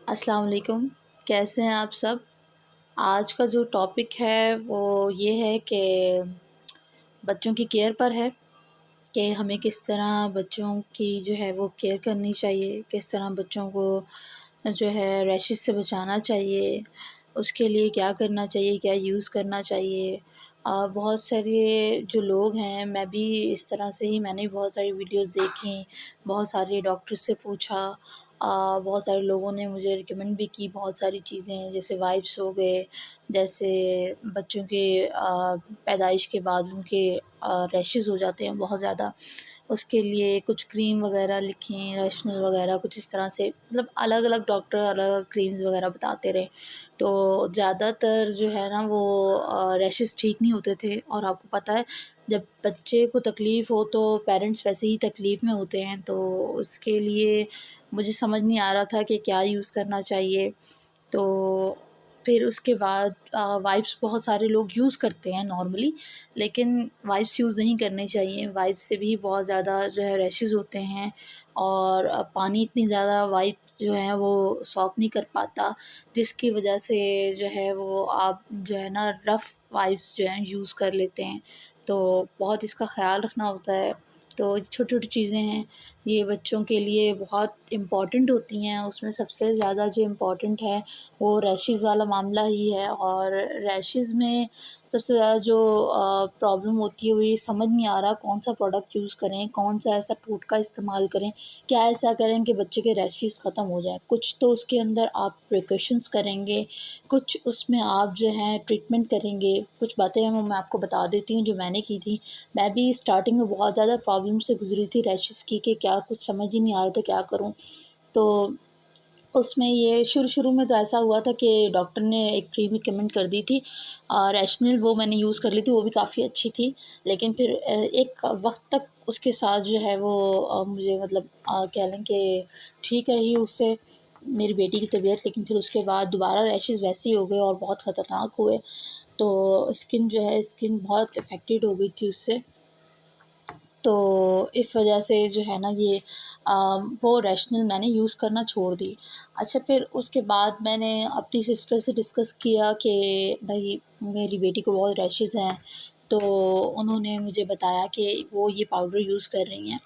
अस्सलाम वालेकुम। कैसे हैं आप सब? आज का जो टॉपिक है वो ये है कि बच्चों की केयर पर है कि हमें किस तरह बच्चों की जो है वो केयर करनी चाहिए, किस तरह बच्चों को जो है रैशेज़ से बचाना चाहिए, उसके लिए क्या करना चाहिए, क्या यूज़ करना चाहिए। बहुत सारे जो लोग हैं, मैं भी इस तरह से ही मैंने भी बहुत सारी वीडियोज़ देखी, बहुत सारे डॉक्टर से पूछा। बहुत सारे लोगों ने मुझे रिकमेंड भी की बहुत सारी चीज़ें, जैसे वाइप्स हो गए, जैसे बच्चों के पैदाइश के बाद उनके रैशेज़ हो जाते हैं बहुत ज़्यादा, उसके लिए कुछ क्रीम वग़ैरह लिखी, रैशनल वग़ैरह कुछ इस तरह से, मतलब अलग-अलग डॉक्टर अलग-अलग क्रीम्स वग़ैरह बताते रहे। तो ज़्यादातर जो है ना वो रैशेज़ ठीक नहीं होते थे, और आपको पता है जब बच्चे को तकलीफ़ हो तो पेरेंट्स वैसे ही तकलीफ़ में होते हैं। तो उसके लिए मुझे समझ नहीं आ रहा था कि क्या यूज़ करना चाहिए। तो फिर उसके बाद वाइप्स बहुत सारे लोग यूज़ करते हैं नॉर्मली, लेकिन वाइप्स यूज़ नहीं करने चाहिए। वाइप्स से भी बहुत ज़्यादा जो है रैशेज़ होते हैं, और पानी इतनी ज़्यादा वाइप्स जो है वो सॉक नहीं कर पाता, जिसकी वजह से जो है वो आप जो है ना रफ़ वाइप्स जो हैं यूज़ कर लेते हैं। तो बहुत इसका ख़्याल रखना होता है। तो छोटी-छोटी चीज़ें हैं, ये बच्चों के लिए बहुत इम्पॉर्टेंट होती हैं। उसमें सबसे ज़्यादा जो इम्पॉर्टेंट है वो रैशेज़ वाला मामला ही है, और रैशेज़ में सबसे ज़्यादा जो प्रॉब्लम होती है वो ये समझ नहीं आ रहा कौन-सा प्रोडक्ट यूज़ करें, कौन-सा ऐसा टोटका इस्तेमाल करें, क्या ऐसा करें कि बच्चे के रैशेज़ ख़त्म हो जाएँ। कुछ तो उसके अंदर आप प्रिकॉशंस करेंगे, कुछ उसमें आप जो है ट्रीटमेंट करेंगे। कुछ बातें हैं वो मैं आपको बता देती हूँ जो मैंने की थी। मैं भी स्टार्टिंग में बहुत ज़्यादा प्रॉब्लम से गुज़री थी रैशेज़ की, कि क्या कुछ समझ ही नहीं आ रहा था क्या करूँ? तो उसमें ये शुरू-शुरू में तो ऐसा हुआ था कि डॉक्टर ने एक क्रीम रिकमेंड कर दी थी, रैशनल, वो मैंने यूज़ कर ली थी, वो भी काफ़ी अच्छी थी। लेकिन फिर एक वक़्त तक उसके साथ जो है वो मुझे मतलब कह लें कि ठीक रही उससे मेरी बेटी की तबीयत, लेकिन फिर उसके बाद दोबारा रैशेज़ वैसे ही हो गए और बहुत ख़तरनाक हुए। तो स्किन बहुत अफ़ेक्टेड हो गई थी उससे। तो इस वजह से जो है ना ये वो रैशनल मैंने यूज़ करना छोड़ दी। अच्छा, फिर उसके बाद मैंने अपनी सिस्टर से डिस्कस किया कि भई मेरी बेटी को बहुत रैशेज़ हैं, तो उन्होंने मुझे बताया कि वो ये पाउडर यूज़ कर रही हैं।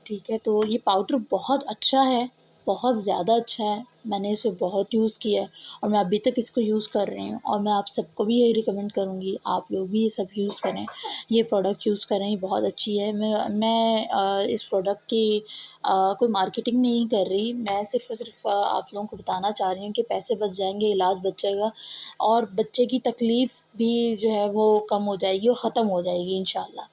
ठीक है, तो ये पाउडर बहुत अच्छा है, बहुत ज़्यादा अच्छा है। मैंने इसे बहुत यूज़ किया है और मैं अभी तक इसको यूज़ कर रही हूँ, और मैं आप सबको भी यही रिकमेंड करूँगी, आप लोग भी ये सब यूज़ करें। ये प्रोडक्ट यूज़ करें, ये बहुत अच्छी है। मैं इस प्रोडक्ट की कोई मार्केटिंग नहीं कर रही। मैं सिर्फ़ और सिर्फ़ आप लोगों को बताना चाह रही हूँ कि पैसे बच जाएँगे, इलाज बच जाएगा, और बच्चे की तकलीफ़ भी जो है वो कम हो जाएगी और ख़त्म हो जाएगी इंशाल्लाह।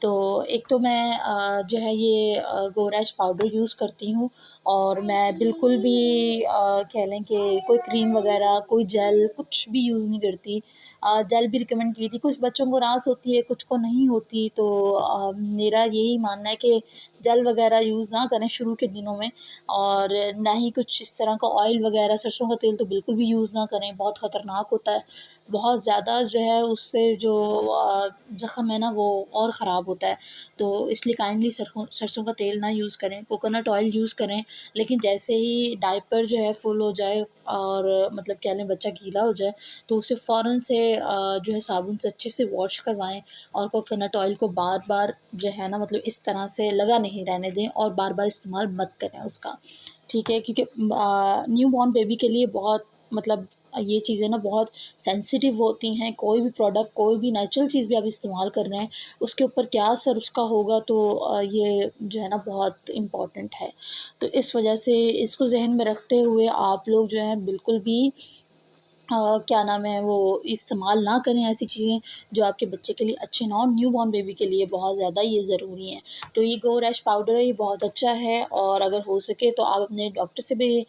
तो एक तो मैं जो है ये गोरैश पाउडर यूज़ करती हूँ, और मैं बिल्कुल भी कह लें कि कोई क्रीम वग़ैरह, कोई जेल कुछ भी यूज़ नहीं करती। जेल भी रिकमेंड की थी, कुछ बच्चों को रास होती है, कुछ को नहीं होती, तो मेरा यही मानना है कि जेल वग़ैरह यूज़ ना करें शुरू के दिनों में, और ना ही कुछ इस तरह का ऑयल वग़ैरह, सरसों का तेल तो बिल्कुल भी यूज़ ना करें, बहुत ख़तरनाक होता है। बहुत ज़्यादा जो है उससे जो ज़ख्म है ना वो और ख़राब होता है। तो इसलिए काइंडली सरसों का तेल ना यूज़ करें, कोकोनट ऑयल यूज़ करें, लेकिन जैसे ही डायपर जो है फुल हो जाए और मतलब कह लें बच्चा गीला हो जाए, तो उसे फ़ौरन से जो है साबुन से अच्छे से वॉश करवाएँ, और कोकोनट ऑयल को बार-बार जो है ना मतलब इस तरह से लगा नहीं रहने दें, और बार-बार इस्तेमाल मत करें उसका, ठीक है? क्योंकि न्यू बॉर्न बेबी के लिए बहुत मतलब ये चीज़ें ना बहुत सेंसिटिव होती हैं। कोई भी प्रोडक्ट, कोई भी नेचुरल चीज़ भी आप इस्तेमाल कर रहे हैं, उसके ऊपर क्या असर उसका होगा, तो ये जो है ना बहुत इम्पोर्टेंट है। तो इस वजह से इसको ज़हन में रखते हुए आप लोग जो हैं बिल्कुल भी क्या नाम है वो इस्तेमाल ना करें ऐसी चीज़ें जो आपके बच्चे के लिए अच्छे ना हों, न्यू बॉर्न बेबी के लिए बहुत ज़्यादा ये ज़रूरी हैं। तो ये गो रैश पाउडर है, ये बहुत अच्छा है, और अगर हो सके तो आप अपने डॉक्टर से भी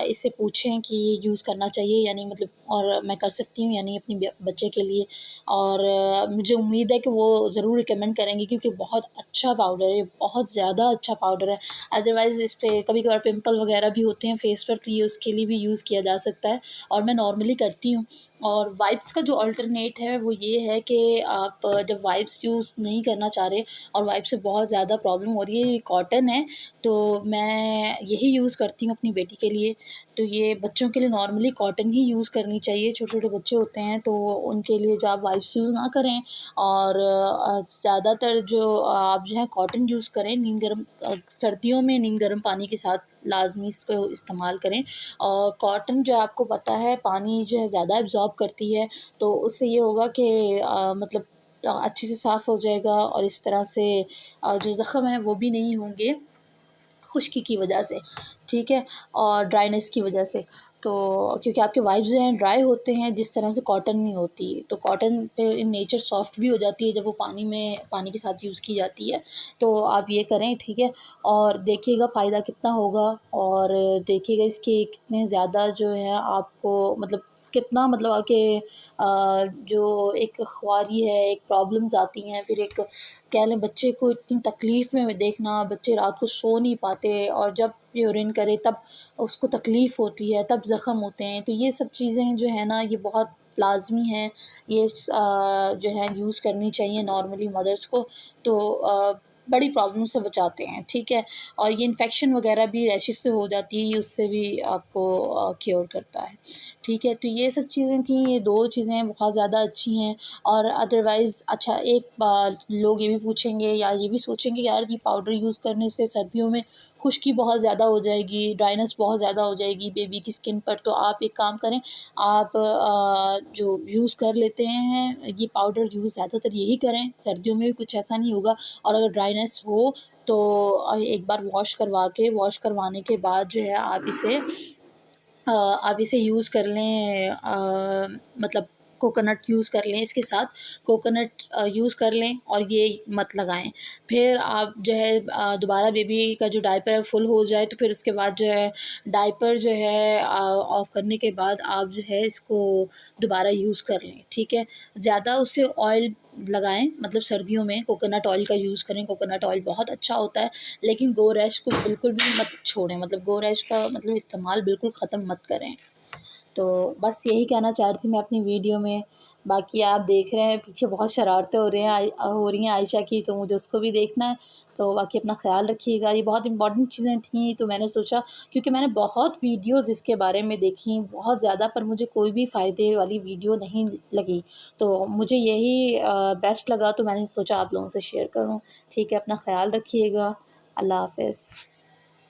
इससे पूछें कि ये यूज़ करना चाहिए या नहीं, मतलब और मैं कर सकती हूँ या नहीं अपनी बच्चे के लिए, और मुझे उम्मीद है कि वो ज़रूर रिकमेंड करेंगे, क्योंकि बहुत अच्छा पाउडर है, बहुत ज़्यादा अच्छा पाउडर है। अदरवाइज़ इस पे कभी-कभार पिंपल वगैरह भी होते हैं फेस पर, तो ये उसके लिए भी यूज़ किया जा सकता है, और मैं नॉर्मली करती हूँ। और वाइप्स का जो अल्टरनेट है वो ये है कि आप जब वाइप्स यूज़ नहीं करना चाह रहे और वाइप से बहुत ज़्यादा प्रॉब्लम हो रही है, ये कॉटन है, तो मैं यही यूज़ करती हूँ अपनी बेटी के लिए। तो ये बच्चों के लिए नॉर्मली कॉटन ही यूज़ करनी चाहिए, छोटे-छोटे बच्चे होते हैं तो उनके लिए जो आप वाइप्स यूज़ ना करें और ज़्यादातर जो आप जो है कॉटन यूज़ करें। नीम गर्म सर्दियों में नीम गर्म पानी के साथ लाज़मी इसको इस्तेमाल करें। और कॉटन जो है आपको पता है पानी जो है ज़्यादा एब्ज़ॉर्ब करती है, तो उससे ये होगा कि मतलब अच्छे से साफ़ हो जाएगा और इस तरह से जो ज़ख्म है वो भी नहीं होंगे खुश्की की वजह से, ठीक है? और ड्राइनेस की वजह से। तो क्योंकि आपके वाइप्स जो हैं ड्राई होते हैं जिस तरह से कॉटन नहीं होती, तो कॉटन पे इन नेचर सॉफ्ट भी हो जाती है जब वो पानी के साथ यूज़ की जाती है। तो आप ये करें, ठीक है? और देखिएगा फ़ायदा कितना होगा और देखिएगा इसके कितने ज़्यादा जो है आपको मतलब कितना मतलब जो एक ख्वारी है, एक प्रॉब्लम्स आती हैं, फिर एक कह लें बच्चे को इतनी तकलीफ़ में देखना, बच्चे रात को सो नहीं पाते और जब यूरिन करे तब उसको तकलीफ़ होती है, तब ज़ख्म होते हैं। तो ये सब चीज़ें जो है ना ये बहुत लाज़मी हैं, ये जो है यूज़ करनी चाहिए नॉर्मली मदर्स को। तो बड़ी प्रॉब्लम से बचाते हैं, ठीक है? और ये इन्फेक्शन वग़ैरह भी रैशेज़ से हो जाती है, ये उससे भी आपको क्योर करता है, ठीक है? तो ये सब चीज़ें थी, ये 2 चीज़ें बहुत ज़्यादा अच्छी हैं। और अदरवाइज़ अच्छा एक लोग ये भी पूछेंगे या ये भी सोचेंगे यार ये पाउडर यूज़ करने से सर्दियों में खुश्की बहुत ज़्यादा हो जाएगी, ड्राइनेस बहुत ज़्यादा हो जाएगी बेबी की स्किन पर। तो आप एक काम करें, आप जो यूज़ कर लेते हैं ये पाउडर यूज़ ज़्यादातर यही करें, सर्दियों में भी कुछ ऐसा नहीं होगा। और अगर ड्राइनेस हो तो एक बार वॉश करवाने के बाद जो है आप इसे यूज़ कर लें, मतलब कोकोनट यूज़ कर लें इसके साथ, कोकोनट यूज़ कर लें और ये मत लगाएँ। फिर आप जो है दोबारा बेबी का जो डायपर है फुल हो जाए तो फिर उसके बाद जो है डायपर जो है ऑफ़ करने के बाद आप जो है इसको दोबारा यूज़ कर लें, ठीक है? ज़्यादा उससे ऑयल लगाएँ, मतलब सर्दियों में कोकोनट ऑयल का यूज़ करें, कोकोनट ऑयल बहुत अच्छा होता है। लेकिन गो रैश को बिल्कुल भी मत छोड़ें, मतलब गो रैश का मतलब इस्तेमाल बिल्कुल ख़त्म मत करें। तो बस यही कहना चाह रही थी मैं अपनी वीडियो में। बाकी आप देख रहे हैं पीछे बहुत शरारतें हो रही हैं आयशा की, तो मुझे उसको भी देखना है। तो बाकी अपना ख़्याल रखिएगा। ये बहुत इम्पोर्टेंट चीज़ें थीं, तो मैंने सोचा क्योंकि मैंने बहुत वीडियोज़ इसके बारे में देखी, बहुत ज़्यादा, पर मुझे कोई भी फ़ायदे वाली वीडियो नहीं लगी। तो मुझे यही बेस्ट लगा, तो मैंने सोचा आप लोगों से शेयर करूँ। ठीक है, अपना ख़्याल रखिएगा। अल्लाह हाफ़िज़।